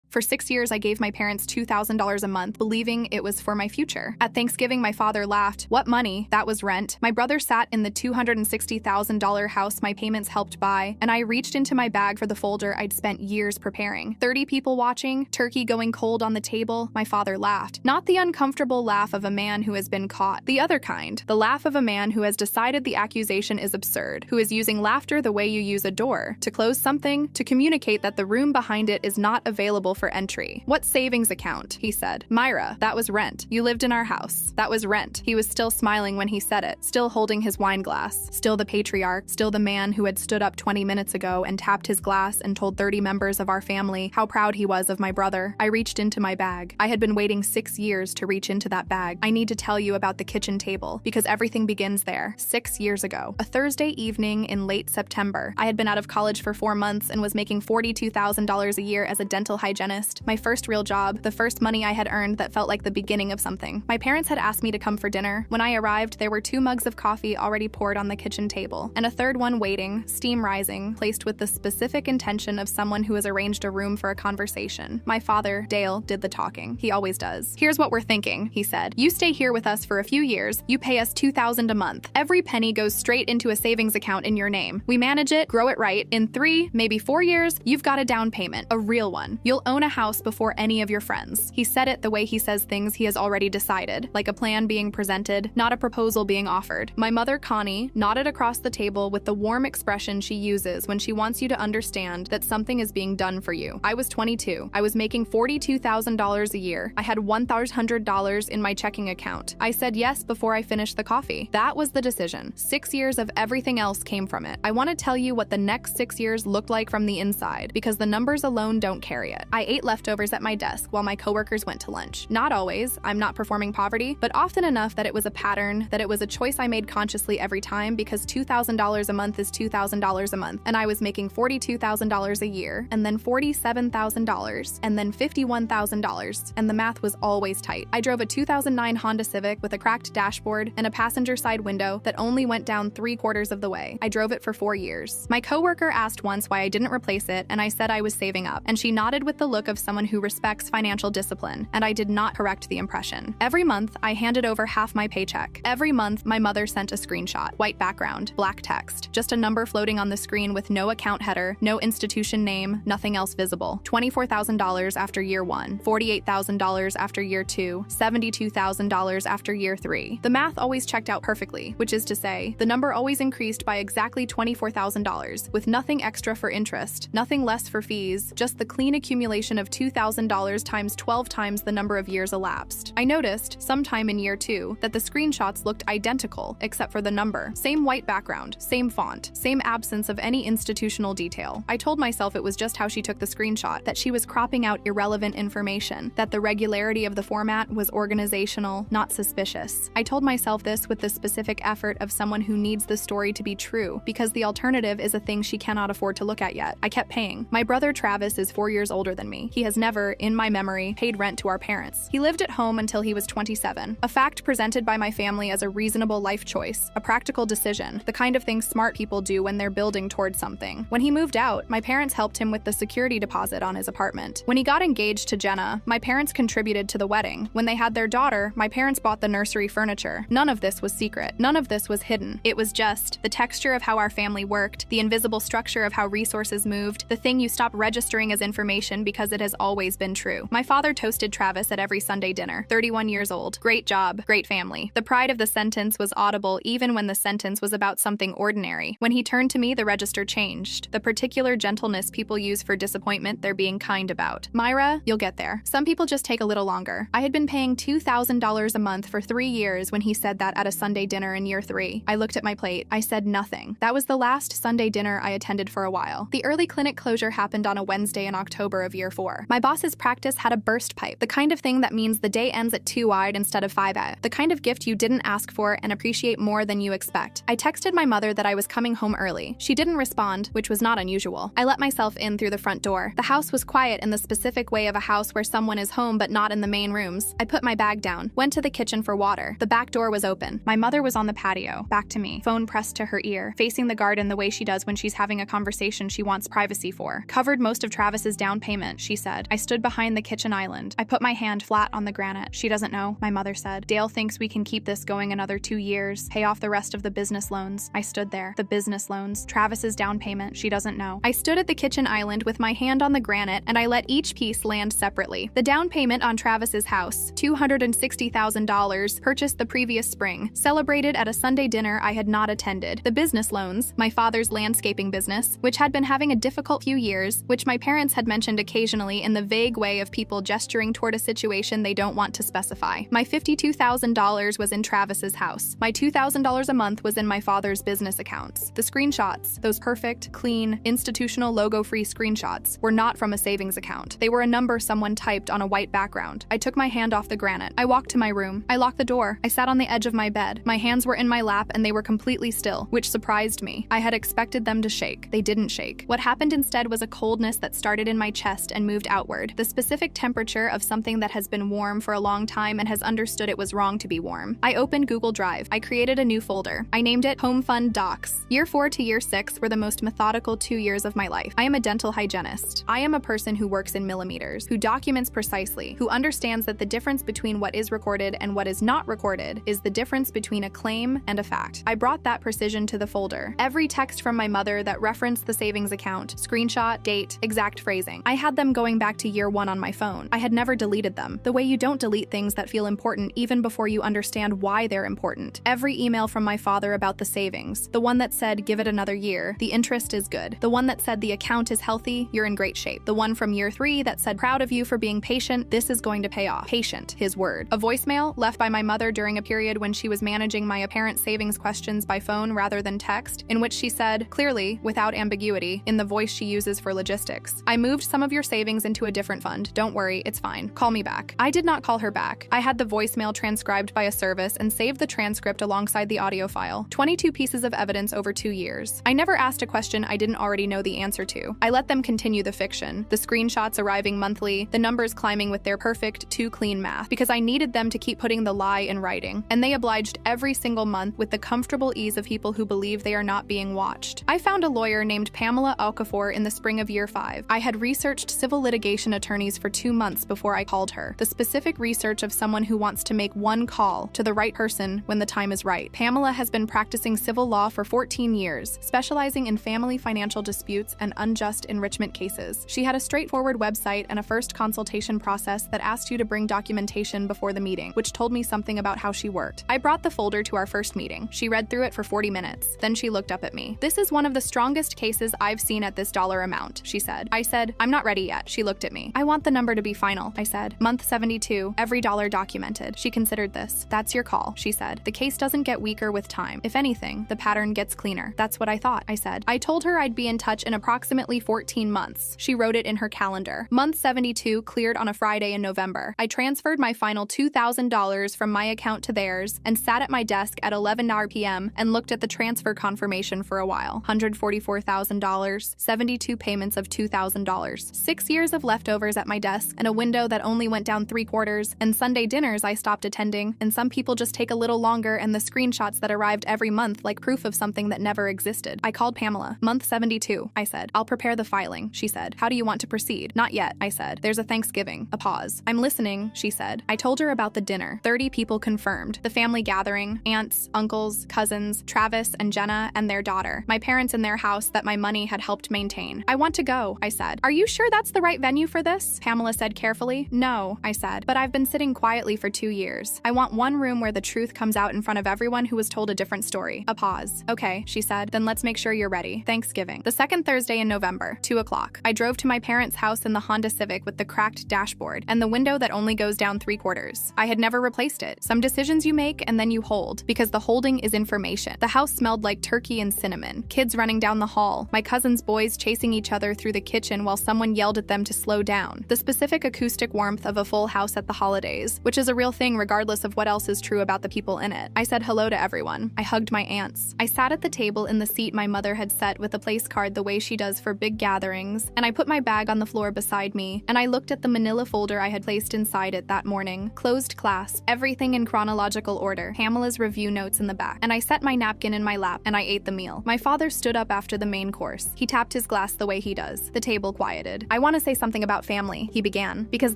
For 6 years, I gave my parents $2,000 a month, believing it was for my future. At Thanksgiving, my father laughed. What money? That was rent. My brother sat in the $260,000 house my payments helped buy, and I reached into my bag for the folder I'd spent years preparing. 30 people watching, turkey going cold on the table, my father laughed. Not the uncomfortable laugh of a man who has been caught. The other kind. The laugh of a man who has decided the accusation is absurd, who is using laughter the way you use a door, to close something, to communicate that the room behind it is not available for entry. What savings account? He said. Myra, that was rent. You lived in our house. That was rent. He was still smiling when he said it, still holding his wine glass, still the patriarch, still the man who had stood up 20 minutes ago and tapped his glass and told 30 members of our family how proud he was of my brother. I reached into my bag. I had been waiting 6 years to reach into that bag. I need to tell you about the kitchen table, because everything begins there. 6 years ago. A Thursday evening in late September. I had been out of college for 4 months and was making $42,000 a year as a dental hygienist. My first real job, the first money I had earned that felt like the beginning of something. My parents had asked me to come for dinner. When I arrived, there were 2 mugs of coffee already poured on the kitchen table, and a third one waiting, steam rising, placed with the specific intention of someone who has arranged a room for a conversation. My father, Dale, did the talking. He always does. Here's what we're thinking, he said. You stay here with us for a few years. You pay us $2,000 a month. Every penny goes straight into a savings account in your name. We manage it, grow it right. In 3, maybe 4 years, you've got a down payment, a real one. You'll own a house before any of your friends. He said it the way he says things he has already decided, like a plan being presented, not a proposal being offered. My mother, Connie, nodded across the table with the warm expression she uses when she wants you to understand that something is being done for you. I was 22. I was making $42,000 a year. I had $1,100 in my checking account. I said yes before I finished the coffee. That was the decision. 6 years of everything else came from it. I want to tell you what the next 6 years looked like from the inside, because the numbers alone don't carry it. I ate leftovers at my desk while my coworkers went to lunch. Not always. I'm not performing poverty, but often enough that it was a pattern, that it was a choice I made consciously every time, because $2,000 a month is $2,000 a month, and I was making $42,000 a year, and then $47,000, and then $51,000, and the math was always tight. I drove a 2009 Honda Civic with a cracked dashboard and a passenger side window that only went down 3/4 of the way. I drove it for 4 years. My coworker asked once why I didn't replace it, and I said I was saving up, and she nodded with the look of someone who respects financial discipline, and I did not correct the impression. Every month, I handed over half my paycheck. Every month, my mother sent a screenshot. White background, black text, just a number floating on the screen with no account header, no institution name, nothing else visible. $24,000 after year 1, $48,000 after year 2, $72,000 after year 3. The math always checked out perfectly, which is to say, the number always increased by exactly $24,000, with nothing extra for interest, nothing less for fees, just the clean accumulation of $2,000 times 12 times the number of years elapsed. I noticed, sometime in year 2, that the screenshots looked identical, except for the number. Same white background, same font, same absence of any institutional detail. I told myself it was just how she took the screenshot, that she was cropping out irrelevant information, that the regularity of the format was organizational, not suspicious. I told myself this with the specific effort of someone who needs the story to be true, because the alternative is a thing she cannot afford to look at yet. I kept paying. My brother Travis is 4 years older than me. He has never, in my memory, paid rent to our parents. He lived at home until he was 27, a fact presented by my family as a reasonable life choice, a practical decision, the kind of thing smart people do when they're building towards something. When he moved out, my parents helped him with the security deposit on his apartment. When he got engaged to Jenna, my parents contributed to the wedding. When they had their daughter, my parents bought the nursery furniture. None of this was secret. None of this was hidden. It was just the texture of how our family worked, the invisible structure of how resources moved, the thing you stop registering as information because it has always been true. My father toasted Travis at every Sunday dinner. 31 years old. Great job. Great family. The pride of the sentence was audible even when the sentence was about something ordinary. When he turned to me, the register changed. The particular gentleness people use for disappointment they're being kind about. Myra, you'll get there. Some people just take a little longer. I had been paying $2,000 a month for 3 years when he said that at a Sunday dinner in year 3. I looked at my plate. I said nothing. That was the last Sunday dinner I attended for a while. The early clinic closure happened on a Wednesday in October of year 4. My boss's practice had a burst pipe, the kind of thing that means the day ends at 2 wide instead of 5 out, the kind of gift you didn't ask for and appreciate more than you expect. I texted my mother that I was coming home early. She didn't respond, which was not unusual. I let myself in through the front door. The house was quiet in the specific way of a house where someone is home but not in the main rooms. I put my bag down, went to the kitchen for water. The back door was open. My mother was on the patio, back to me, phone pressed to her ear, facing the garden the way she does when she's having a conversation she wants privacy for. Covered most of Travis's down payment. she said. I stood behind the kitchen island. I put my hand flat on the granite. She doesn't know, my mother said. Dale thinks we can keep this going another 2 years, pay off the rest of the business loans. I stood there. The business loans. Travis's down payment. She doesn't know. I stood at the kitchen island with my hand on the granite, and I let each piece land separately. The down payment on Travis's house, $260,000, purchased the previous spring, celebrated at a Sunday dinner I had not attended. The business loans, my father's landscaping business, which had been having a difficult few years, which my parents had mentioned occasionally in the vague way of people gesturing toward a situation they don't want to specify. My $52,000 was in Travis's house. My $2,000 a month was in my father's business accounts. The screenshots, those perfect, clean, institutional logo-free screenshots, were not from a savings account. They were a number someone typed on a white background. I took my hand off the granite. I walked to my room. I locked the door. I sat on the edge of my bed. My hands were in my lap and they were completely still, which surprised me. I had expected them to shake. They didn't shake. What happened instead was a coldness that started in my chest and moved outward, the specific temperature of something that has been warm for a long time and has understood it was wrong to be warm. I opened Google Drive. I created a new folder. I named it Home Fund Docs. Year 4 to year 6 were the most methodical 2 years of my life. I am a dental hygienist. I am a person who works in millimeters, who documents precisely, who understands that the difference between what is recorded and what is not recorded is the difference between a claim and a fact. I brought that precision to the folder. Every text from my mother that referenced the savings account, screenshot, date, exact phrasing. I had them going back to year 1 on my phone. I had never deleted them, the way you don't delete things that feel important even before you understand why they're important. Every email from my father about the savings, the one that said give it another year, the interest is good, the one that said the account is healthy, you're in great shape, the one from year 3 that said proud of you for being patient, this is going to pay off. Patient, his word. A voicemail left by my mother during a period when she was managing my apparent savings questions by phone rather than text, in which she said, clearly, without ambiguity, in the voice she uses for logistics, I moved some of your savings into a different fund. Don't worry, it's fine. Call me back. I did not call her back. I had the voicemail transcribed by a service and saved the transcript alongside the audio file. 22 pieces of evidence over 2 years. I never asked a question I didn't already know the answer to. I let them continue the fiction, the screenshots arriving monthly, the numbers climbing with their perfect, too clean math, because I needed them to keep putting the lie in writing, and they obliged every single month with the comfortable ease of people who believe they are not being watched. I found a lawyer named Pamela Okafor in the spring of year 5. I had researched civil litigation attorneys for 2 months before I called her, the specific research of someone who wants to make one call to the right person when the time is right. Pamela has been practicing civil law for 14 years, specializing in family financial disputes and unjust enrichment cases. She had a straightforward website and a first consultation process that asked you to bring documentation before the meeting, which told me something about how she worked. I brought the folder to our first meeting. She read through it for 40 minutes. Then she looked up at me. This is one of the strongest cases I've seen at this dollar amount, she said. I said, I'm not ready yet. She looked at me. I want the number to be final, I said. Month 72, every dollar documented. She considered this. That's your call, she said. The case doesn't get weaker with time. If anything, the pattern gets cleaner. That's what I thought, I said. I told her I'd be in touch in approximately 14 months. She wrote it in her calendar. Month 72 cleared on a Friday in November. I transferred my final $2,000 from my account to theirs and sat at my desk at 11 p.m. and looked at the transfer confirmation for a while. $144,000, 72 payments of $2,000, 6 years of leftovers at my desk, and a window that only went down 3/4, and Sunday dinners I stopped attending, and some people just take a little longer, and the screenshots that arrived every month like proof of something that never existed. I called Pamela. Month 72, I said. I'll prepare the filing, she said. How do you want to proceed? Not yet, I said. There's a Thanksgiving. A pause. I'm listening, she said. I told her about the dinner. 30 people confirmed. The family gathering, aunts, uncles, cousins, Travis and Jenna and their daughter. My parents in their house that my money had helped maintain. I want to go, I said. Are you sure that's the right venue for this? Pamela said carefully. No, I said, but I've been sitting quietly for 2 years. I want one room where the truth comes out in front of everyone who was told a different story. A pause. Okay, she said, then let's make sure you're ready. Thanksgiving. The second Thursday in November, 2 o'clock. I drove to my parents' house in the Honda Civic with the cracked dashboard and the window that only goes down 3/4. I had never replaced it. Some decisions you make and then you hold, because the holding is information. The house smelled like turkey and cinnamon, kids running down the hall, my cousin's boys chasing each other through the kitchen while someone yelled at them to slow down. The specific acoustic warmth of a full house at the holidays, which is a real thing regardless of what else is true about the people in it. I said hello to everyone. I hugged my aunts. I sat at the table in the seat my mother had set with a place card the way she does for big gatherings, and I put my bag on the floor beside me, and I looked at the manila folder I had placed inside it that morning. Closed clasp, everything in chronological order, Pamela's review notes in the back, and I set my napkin in my lap and I ate the meal. My father stood up after the main course. He tapped his glass the way he does. The table quieted. I want want to say something about family," he began, "because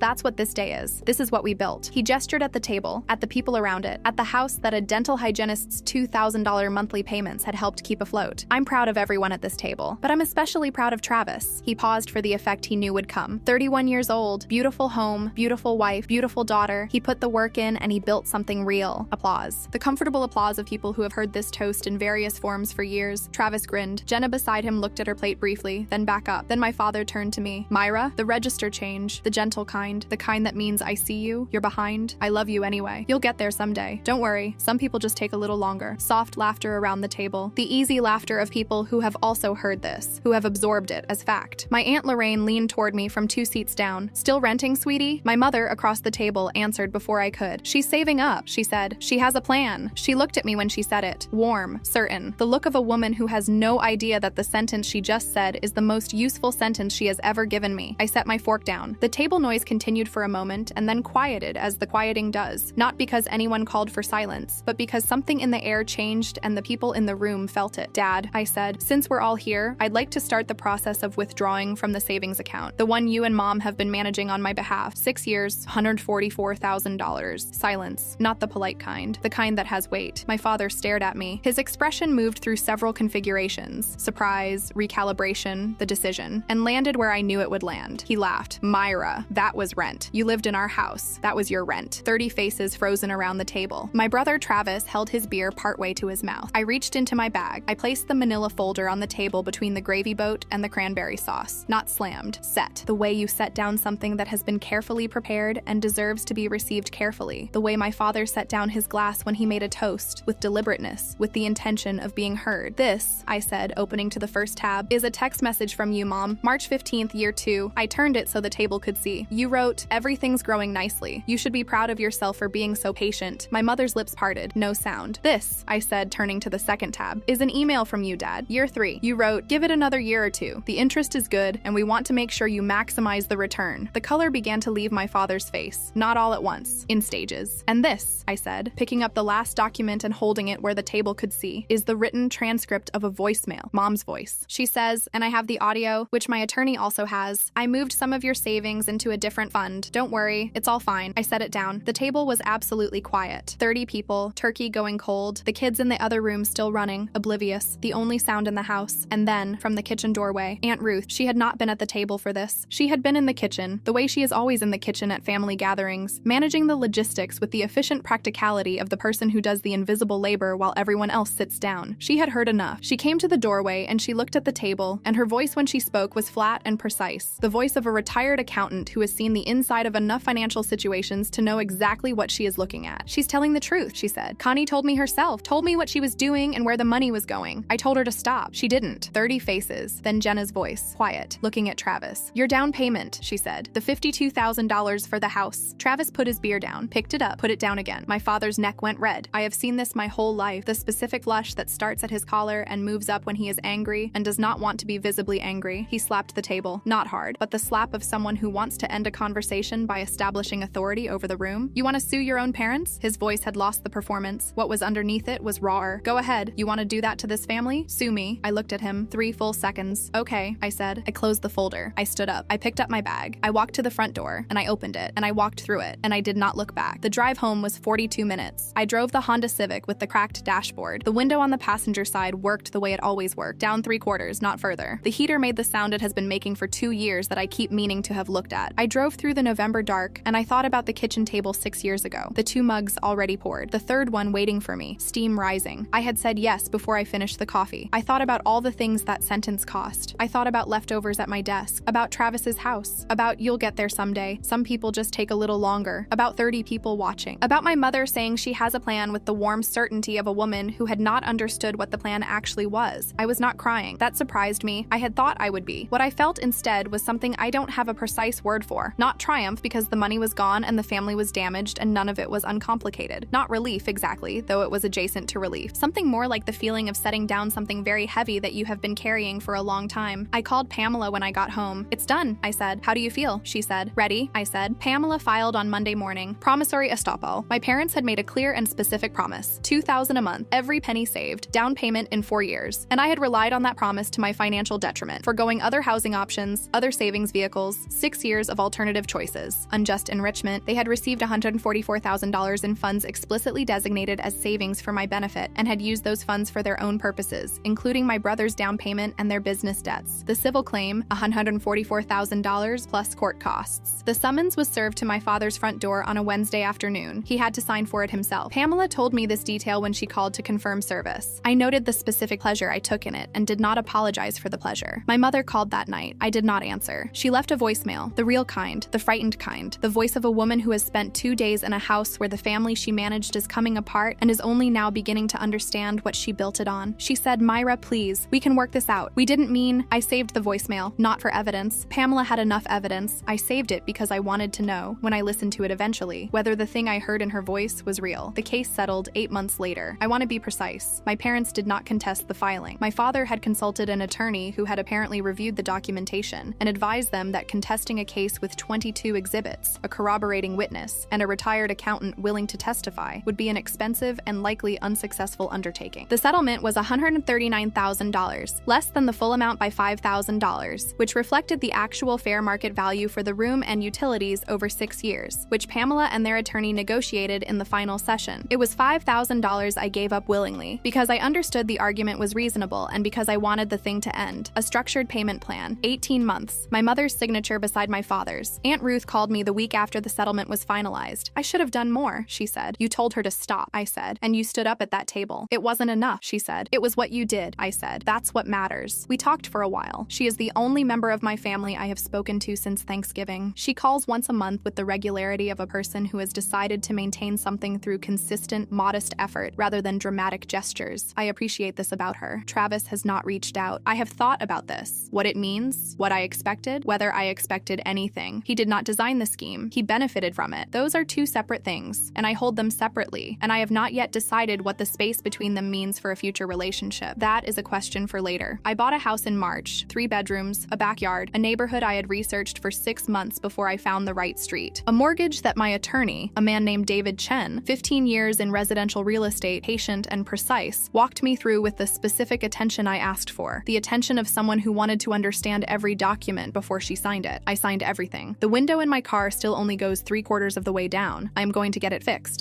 that's what this day is. This is what we built." He gestured at the table, at the people around it, at the house that a dental hygienist's $2,000 monthly payments had helped keep afloat. "I'm proud of everyone at this table, but I'm especially proud of Travis." He paused for the effect he knew would come. 31 years old, beautiful home, beautiful wife, beautiful daughter. He put the work in and he built something real. Applause. The comfortable applause of people who have heard this toast in various forms for years. Travis grinned. Jenna beside him looked at her plate briefly, then back up. Then my father turned to me. "Myra, the register change, the gentle kind, the kind that means I see you, you're behind, I love you anyway. You'll get there someday. Don't worry, some people just take a little longer." Soft laughter around the table. The easy laughter of people who have also heard this, who have absorbed it as fact. My Aunt Lorraine leaned toward me from 2 seats down. "Still renting, sweetie?" My mother, across the table, answered before I could. "She's saving up," she said. "She has a plan." She looked at me when she said it. Warm, certain. The look of a woman who has no idea that the sentence she just said is the most useful sentence she has ever given me. I set my fork down. The table noise continued for a moment and then quieted as the quieting does. Not because anyone called for silence, but because something in the air changed and the people in the room felt it. "Dad," I said, "since we're all here, I'd like to start the process of withdrawing from the savings account. The one you and Mom have been managing on my behalf. 6 years, $144,000. Silence. Not the polite kind. The kind that has weight. My father stared at me. His expression moved through several configurations. Surprise, recalibration, the decision, and landed where I knew it would land. He laughed. "Myra, that was rent. You lived in our house. That was your rent." 30 faces frozen around the table. My brother Travis held his beer partway to his mouth. I reached into my bag. I placed the manila folder on the table between the gravy boat and the cranberry sauce. Not slammed. Set. The way you set down something that has been carefully prepared and deserves to be received carefully. The way my father set down his glass when he made a toast, with deliberateness, with the intention of being heard. "This," I said, opening to the first tab, "is a text message from you, Mom. March 15th, year 2. I turned it so the table could see. You wrote, 'Everything's growing nicely. You should be proud of yourself for being so patient.'" My mother's lips parted. No sound. "This," I said, turning to the second tab, "is an email from you, Dad. Year 3. You wrote, 'Give it another year or 2. The interest is good, and we want to make sure you maximize the return.'" The color began to leave my father's face. Not all at once. In stages. "And this," I said, picking up the last document and holding it where the table could see, "is the written transcript of a voicemail. Mom's voice. She says, and I have the audio, which my attorney also has, 'I moved some of your savings into a different fund. Don't worry, it's all fine.'" I set it down. The table was absolutely quiet. 30 people, turkey going cold, the kids in the other room still running, oblivious, the only sound in the house. And then, from the kitchen doorway, Aunt Ruth. She had not been at the table for this. She had been in the kitchen, the way she is always in the kitchen at family gatherings, managing the logistics with the efficient practicality of the person who does the invisible labor while everyone else sits down. She had heard enough. She came to the doorway and she looked at the table, and her voice when she spoke was flat and precise. The voice of a retired accountant who has seen the inside of enough financial situations to know exactly what she is looking at. "She's telling the truth," she said. "Connie told me herself, told me what she was doing and where the money was going. I told her to stop. She didn't." 30 faces. Then Jenna's voice, quiet, looking at Travis. "Your down payment," she said. "The $52,000 for the house." Travis put his beer down, picked it up, put it down again. My father's neck went red. I have seen this my whole life. The specific blush that starts at his collar and moves up when he is angry and does not want to be visibly angry. He slapped the table. Not hard, but the slap of someone who wants to end a conversation by establishing authority over the room. "You want to sue your own parents?" His voice had lost the performance. What was underneath it was rawer. "Go ahead. You want to do that to this family? Sue me." I looked at him. 3 full seconds. "Okay," I said. I closed the folder. I stood up. I picked up my bag. I walked to the front door, and I opened it, and I walked through it, and I did not look back. The drive home was 42 minutes. I drove the Honda Civic with the cracked dashboard. The window on the passenger side worked the way it always worked, down 3/4, not further. The heater made the sound it has been making for 2 years that I keep meaning to have looked at. I drove through the November dark, and I thought about the kitchen table 6 years ago. The 2 mugs already poured. The 3rd one waiting for me, steam rising. I had said yes before I finished the coffee. I thought about all the things that sentence cost. I thought about leftovers at my desk, about Travis's house, about "you'll get there someday. Some people just take a little longer," about 30 people watching, about my mother saying she has a plan with the warm certainty of a woman who had not understood what the plan actually was. I was not crying. That surprised me. I had thought I would be. What I felt instead was something I don't have a precise word for. Not triumph because the money was gone and the family was damaged and none of it was uncomplicated. Not relief exactly, though it was adjacent to relief. Something more like the feeling of setting down something very heavy that you have been carrying for a long time. I called Pamela when I got home. "It's done," I said. "How do you feel?" She said. "Ready," I said. Pamela filed on Monday morning. Promissory estoppel. My parents had made a clear and specific promise. $2,000 a month, every penny saved, down payment in 4 years. And I had relied on that promise to my financial detriment, foregoing other housing options, other other savings vehicles, 6 years of alternative choices. Unjust enrichment, they had received $144,000 in funds explicitly designated as savings for my benefit and had used those funds for their own purposes, including my brother's down payment and their business debts. The civil claim, $144,000 plus court costs. The summons was served to my father's front door on a Wednesday afternoon. He had to sign for it himself. Pamela told me this detail when she called to confirm service. I noted the specific pleasure I took in it and did not apologize for the pleasure. My mother called that night. I did not answer. She left a voicemail, the real kind, the frightened kind, the voice of a woman who has spent 2 days in a house where the family she managed is coming apart and is only now beginning to understand what she built it on. She said, "Myra, please, we can work this out. We didn't mean..." I saved the voicemail, not for evidence. Pamela had enough evidence. I saved it because I wanted to know, when I listened to it eventually, whether the thing I heard in her voice was real. The case settled 8 months later. I want to be precise. My parents did not contest the filing. My father had consulted an attorney who had apparently reviewed the documentation and advised them that contesting a case with 22 exhibits, a corroborating witness, and a retired accountant willing to testify would be an expensive and likely unsuccessful undertaking. The settlement was $139,000, less than the full amount by $5,000, which reflected the actual fair market value for the room and utilities over 6 years, which Pamela and their attorney negotiated in the final session. It was $5,000 I gave up willingly, because I understood the argument was reasonable and because I wanted the thing to end. A structured payment plan, 18 months, my mother's signature beside my father's. Aunt Ruth called me the week after the settlement was finalized. "I should have done more," she said. "You told her to stop," I said, "and you stood up at that table." "It wasn't enough," she said. "It was what you did," I said. "That's what matters." We talked for a while. She is the only member of my family I have spoken to since Thanksgiving. She calls once a month with the regularity of a person who has decided to maintain something through consistent, modest effort rather than dramatic gestures. I appreciate this about her. Travis has not reached out. I have thought about this. What it means, what I expected, whether I expected anything. He did not design the scheme. He benefited from it. Those are two separate things, and I hold them separately, and I have not yet decided what the space between them means for a future relationship. That is a question for later. I bought a house in March, 3 bedrooms, a backyard, a neighborhood I had researched for 6 months before I found the right street. A mortgage that my attorney, a man named David Chen, 15 years in residential real estate, patient and precise, walked me through with the specific attention I asked for. The attention of someone who wanted to understand every document before she signed it. I signed everything. The window in my car still only goes 3/4 of the way down. I am going to get it fixed.